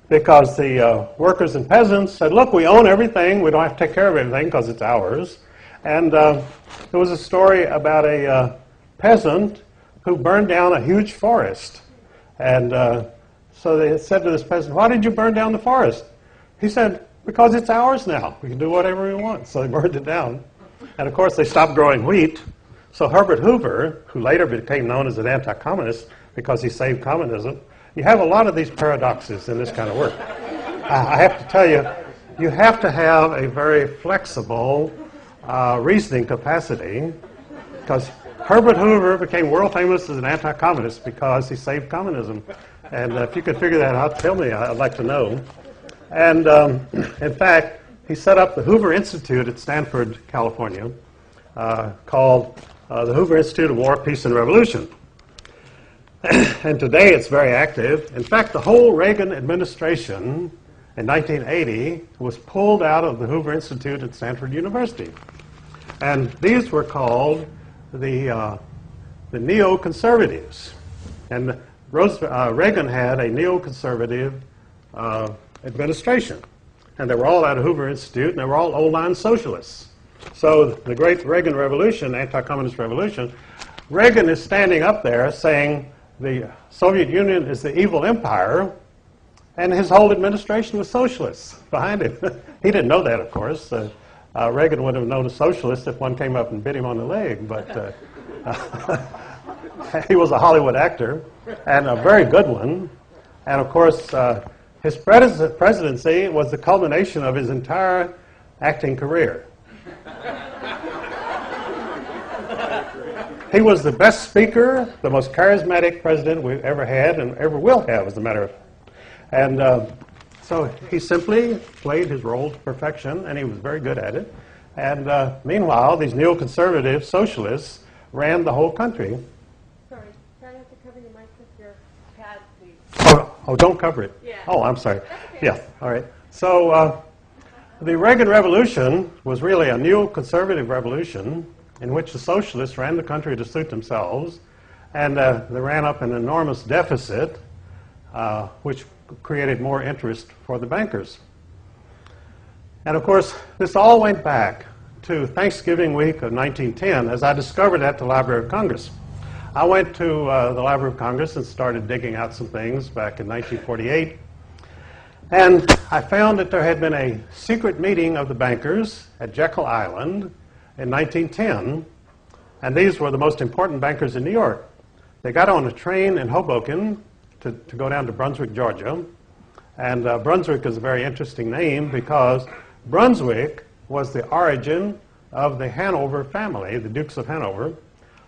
because the workers and peasants said, look, we own everything. We don't have to take care of everything because it's ours. And there was a story about a peasant who burned down a huge forest. And so they said to this peasant, why did you burn down the forest? He said, because it's ours now. We can do whatever we want. So they burned it down. And of course, they stopped growing wheat. So Herbert Hoover, who later became known as an anti-communist because he saved communism, you have a lot of these paradoxes in this kind of work. I have to tell you, you have to have a very flexible reasoning capacity, because Herbert Hoover became world famous as an anti-communist because he saved communism. And if you could figure that out, tell me. I'd like to know. And in fact, he set up the Hoover Institute at Stanford, California, called the Hoover Institute of War, Peace, and Revolution. And today it's very active. In fact, the whole Reagan administration in 1980 was pulled out of the Hoover Institute at Stanford University. And these were called the neoconservatives. And Reagan had a neoconservative administration. And they were all out of Hoover Institute, and they were all old-line socialists. So the great Reagan Revolution, anti-communist revolution, Reagan is standing up there saying the Soviet Union is the evil empire, and his whole administration was socialists behind him. He didn't know that, of course. Reagan would have known a socialist if one came up and bit him on the leg, but he was a Hollywood actor, and a very good one. And of course, his presidency was the culmination of his entire acting career. He was the best speaker, the most charismatic president we've ever had and ever will have, as a matter of fact. And so he simply played his role to perfection, and he was very good at it. And meanwhile, these neoconservative socialists ran the whole country. Sorry, I have to cover your mic with your pad, please. Oh, don't cover it. Yeah. Oh, I'm sorry. That's okay. Yeah, all right. So the Reagan Revolution was really a neoconservative revolution in which the socialists ran the country to suit themselves, and they ran up an enormous deficit, which created more interest for the bankers. And of course, this all went back to Thanksgiving week of 1910, as I discovered at the Library of Congress. I went to the Library of Congress and started digging out some things back in 1948. And I found that there had been a secret meeting of the bankers at Jekyll Island in 1910, and these were the most important bankers in New York. They got on a train in Hoboken to go down to Brunswick, Georgia. And Brunswick is a very interesting name because Brunswick was the origin of the Hanover family, the Dukes of Hanover,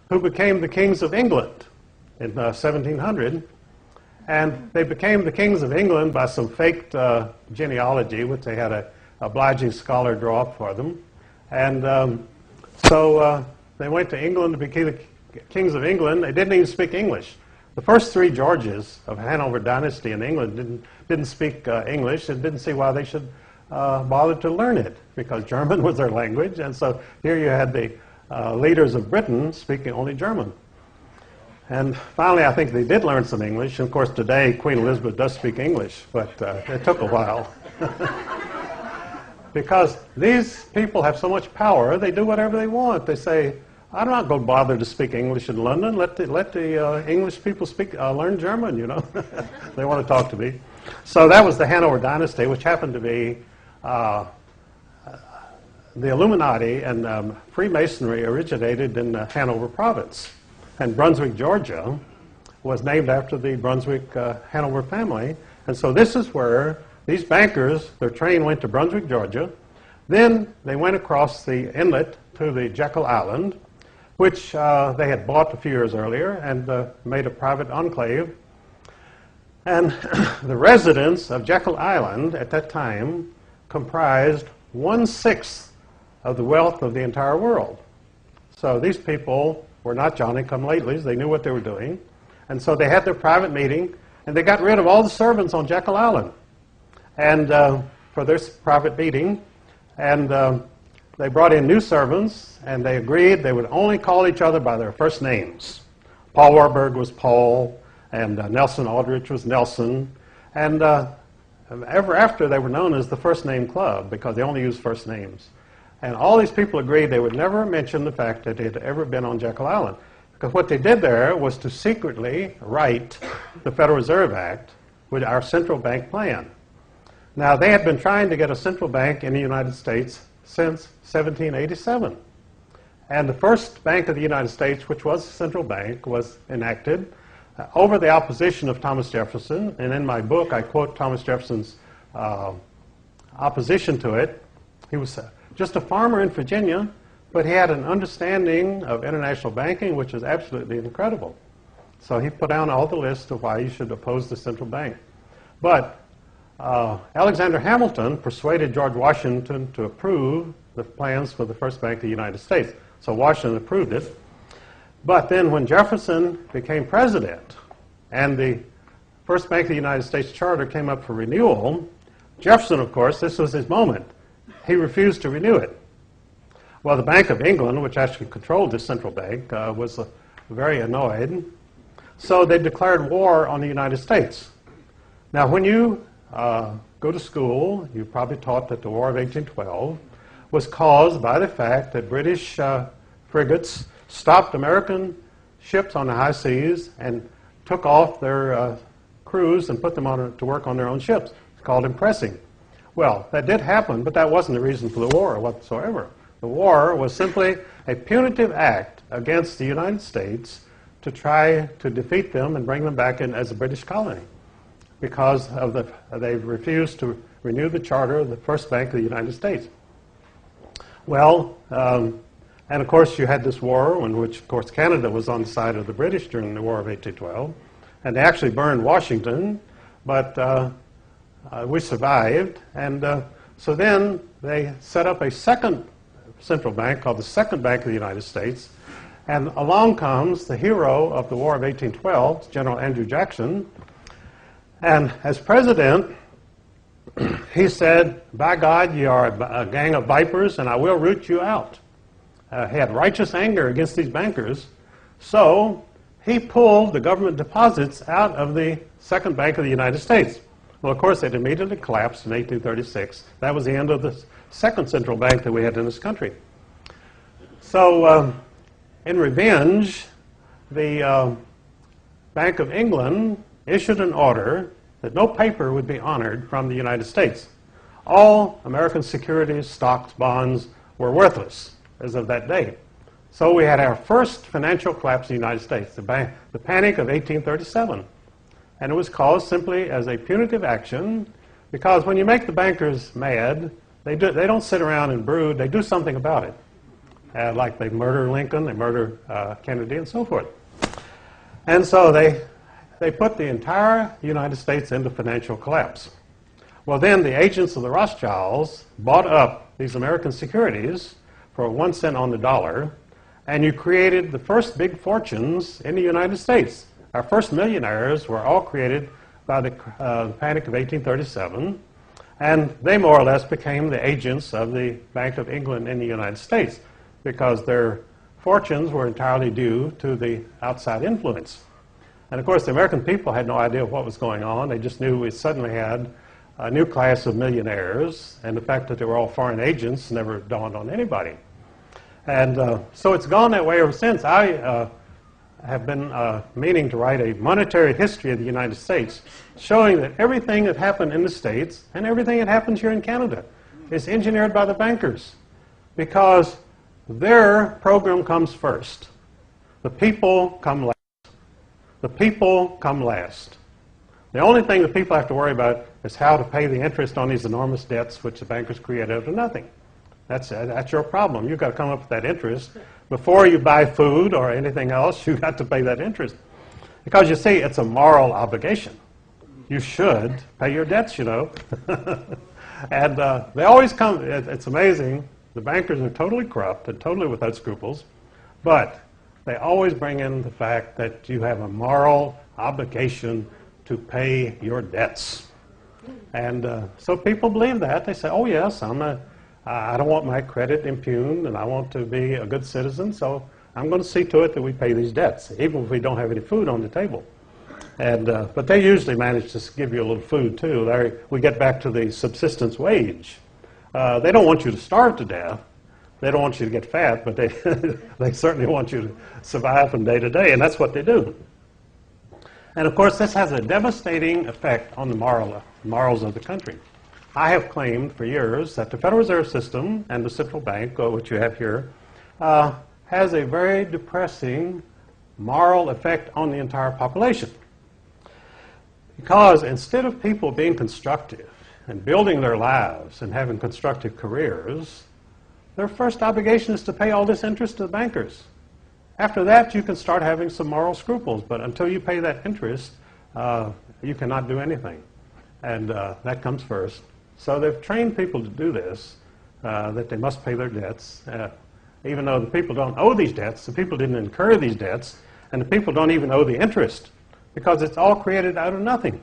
who became the kings of England in 1700. And they became the kings of England by some faked genealogy, which they had an obliging scholar draw up for them. And so they went to England to become the kings of England. They didn't even speak English. The first three Georges of Hanover dynasty in England didn't speak English and didn't see why they should bother to learn it, because German was their language. And so here you had the leaders of Britain speaking only German. And finally, I think they did learn some English. And of course, today, Queen Elizabeth does speak English, but it took a while. Because these people have so much power, they do whatever they want. They say, I'm not going to bother to speak English in London. Let the English people learn German, you know. They want to talk to me. So that was the Hanover dynasty, which happened to be the Illuminati and Freemasonry originated in the Hanover province. And Brunswick, Georgia, was named after the Brunswick Hanover family. And so this is where these bankers, their train went to Brunswick, Georgia. Then they went across the inlet to the Jekyll Island, which they had bought a few years earlier and made a private enclave. And the residents of Jekyll Island at that time comprised 1/6 of the wealth of the entire world. So these people were not Johnny-come-latelys. They knew what they were doing. And so they had their private meeting, and they got rid of all the servants on Jekyll Island and for this private meeting. And they brought in new servants, and they agreed they would only call each other by their first names. Paul Warburg was Paul, and Nelson Aldrich was Nelson. And ever after they were known as the First Name Club because they only used first names. And all these people agreed they would never mention the fact that they had ever been on Jekyll Island. Because what they did there was to secretly write the Federal Reserve Act with our central bank plan. Now, they had been trying to get a central bank in the United States since 1787. And the first Bank of the United States, which was a central bank, was enacted over the opposition of Thomas Jefferson. And in my book, I quote Thomas Jefferson's opposition to it. He was just a farmer in Virginia, but he had an understanding of international banking, which is absolutely incredible. So he put down all the lists of why you should oppose the central bank. But Alexander Hamilton persuaded George Washington to approve the plans for the first Bank of the United States. So Washington approved it. But then when Jefferson became president and the first Bank of the United States charter came up for renewal, Jefferson, of course, this was his moment. He refused to renew it. Well, the Bank of England, which actually controlled this central bank, was very annoyed. So they declared war on the United States. Now, when you go to school, you're probably taught that the War of 1812 was caused by the fact that British frigates stopped American ships on the high seas and took off their crews and put them to work on their own ships. It's called impressing. Well, that did happen, but that wasn't the reason for the war whatsoever. The war was simply a punitive act against the United States to try to defeat them and bring them back in as a British colony because of they refused to renew the charter of the first Bank of the United States. Well, and of course you had this war in which, of course, Canada was on the side of the British during the War of 1812, and they actually burned Washington, but we survived, and so then they set up a second central bank called the Second Bank of the United States, and along comes the hero of the War of 1812, General Andrew Jackson, and as president, he said, "By God, you are a gang of vipers, and I will root you out." He had righteous anger against these bankers, so he pulled the government deposits out of the Second Bank of the United States. Well, of course, it immediately collapsed in 1836. That was the end of the second central bank that we had in this country. So, in revenge, the Bank of England issued an order that no paper would be honored from the United States. All American securities, stocks, bonds were worthless as of that date. So we had our first financial collapse in the United States, the Panic of 1837. And it was caused simply as a punitive action because when you make the bankers mad, they don't sit around and brood, they do something about it. Like they murder Lincoln, they murder Kennedy, and so forth. And so they put the entire United States into financial collapse. Well, then the agents of the Rothschilds bought up these American securities for 1 cent on the dollar, and you created the first big fortunes in the United States. Our first millionaires were all created by the Panic of 1837, and they more or less became the agents of the Bank of England in the United States because their fortunes were entirely due to the outside influence. And of course, the American people had no idea what was going on. They just knew we suddenly had a new class of millionaires, and the fact that they were all foreign agents never dawned on anybody. And so it's gone that way ever since. I have been meaning to write a monetary history of the United States, showing that everything that happened in the States and everything that happens here in Canada is engineered by the bankers because their program comes first. The people come last. The people come last. The only thing the people have to worry about is how to pay the interest on these enormous debts which the bankers create out of nothing. That's your problem. You've got to come up with that interest. Before you buy food or anything else, you've got to pay that interest. Because you see, it's a moral obligation. You should pay your debts, you know. And they always come, it's amazing, the bankers are totally corrupt and totally without scruples, but they always bring in the fact that you have a moral obligation to pay your debts. And so people believe that. They say, oh yes, I don't want my credit impugned and I want to be a good citizen, so I'm going to see to it that we pay these debts, even if we don't have any food on the table. But they usually manage to give you a little food too. We get back to the subsistence wage. They don't want you to starve to death. They don't want you to get fat, but they, they certainly want you to survive from day to day, and that's what they do. And of course, this has a devastating effect on the morals of the country. I have claimed for years that the Federal Reserve System and the central bank, which you have here, has a very depressing moral effect on the entire population. Because instead of people being constructive and building their lives and having constructive careers, their first obligation is to pay all this interest to the bankers. After that, you can start having some moral scruples, but until you pay that interest, you cannot do anything. And that comes first. So they've trained people to do this, that they must pay their debts, even though the people don't owe these debts, the people didn't incur these debts, and the people don't even owe the interest, because it's all created out of nothing.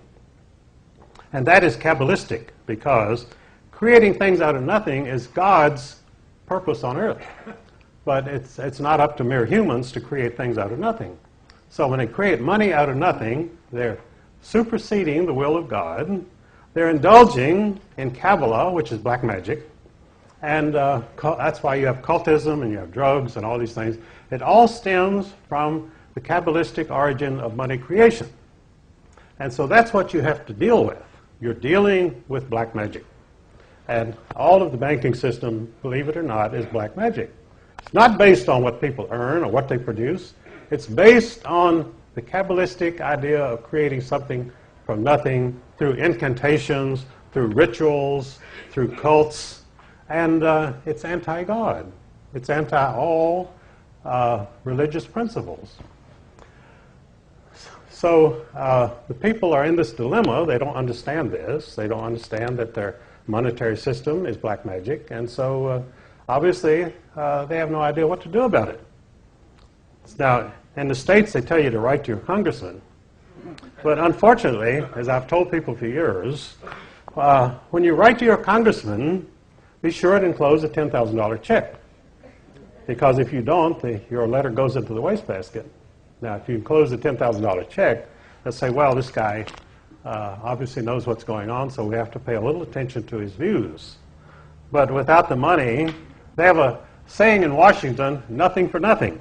And that is Kabbalistic, because creating things out of nothing is God's purpose on earth. But it's not up to mere humans to create things out of nothing. So when they create money out of nothing, they're superseding the will of God. They're indulging in Kabbalah, which is black magic. And that's why you have cultism and you have drugs and all these things. It all stems from the Kabbalistic origin of money creation. And so that's what you have to deal with. You're dealing with black magic. And all of the banking system, believe it or not, is black magic. It's not based on what people earn or what they produce. It's based on the Kabbalistic idea of creating something from nothing through incantations, through rituals, through cults. And it's anti-God. It's anti-all religious principles. So the people are in this dilemma. They don't understand this. They don't understand that their monetary system is black magic. And so obviously they have no idea what to do about it. Now, in the States, they tell you to write to your congressman. But unfortunately, as I've told people for years, when you write to your congressman, be sure to enclose a $10,000 check. Because if you don't, your letter goes into the wastebasket. Now, if you enclose a $10,000 check, let's say, well, this guy obviously knows what's going on, so we have to pay a little attention to his views. But without the money, they have a saying in Washington, nothing for nothing.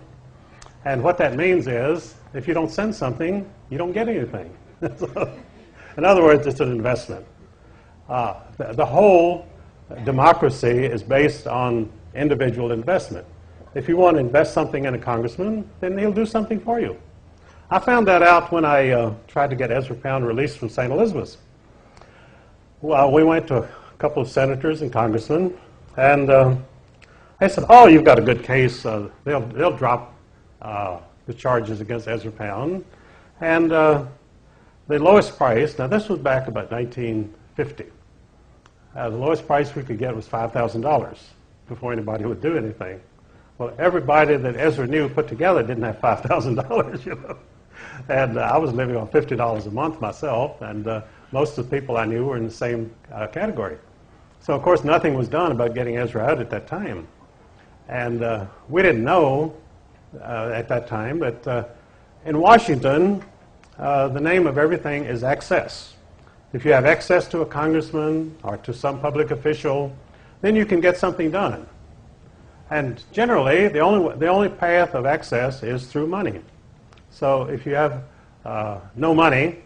And what that means is, if you don't send something, you don't get anything. In other words, it's an investment. The whole democracy is based on individual investment. If you want to invest something in a congressman, then he'll do something for you. I found that out when I tried to get Ezra Pound released from St. Elizabeth's. Well, we went to a couple of senators and congressmen, and they said, oh, you've got a good case. They'll drop the charges against Ezra Pound. And the lowest price, now this was back about 1950. The lowest price we could get was $5,000 before anybody would do anything. Well, everybody that Ezra knew put together didn't have $5,000, you know. And I was living on $50 a month myself, and most of the people I knew were in the same category. So, of course, nothing was done about getting Ezra out at that time. And we didn't know at that time that in Washington, the name of everything is access. If you have access to a congressman or to some public official, then you can get something done. And generally, the only path of access is through money. So if you have no money,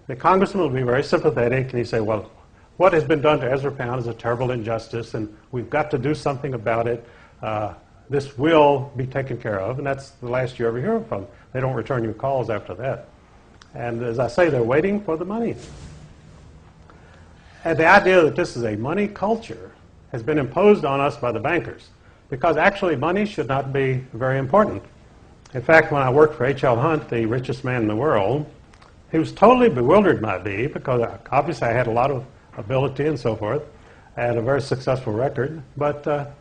the congressman will be very sympathetic, and he say, well, what has been done to Ezra Pound is a terrible injustice, and we've got to do something about it. This will be taken care of, and that's the last you ever hear from them. They don't return your calls after that. And as I say, they're waiting for the money. And the idea that this is a money culture has been imposed on us by the bankers, because actually money should not be very important. In fact, when I worked for H.L. Hunt, the richest man in the world, he was totally bewildered by me, because obviously I had a lot of ability and so forth, and a very successful record, but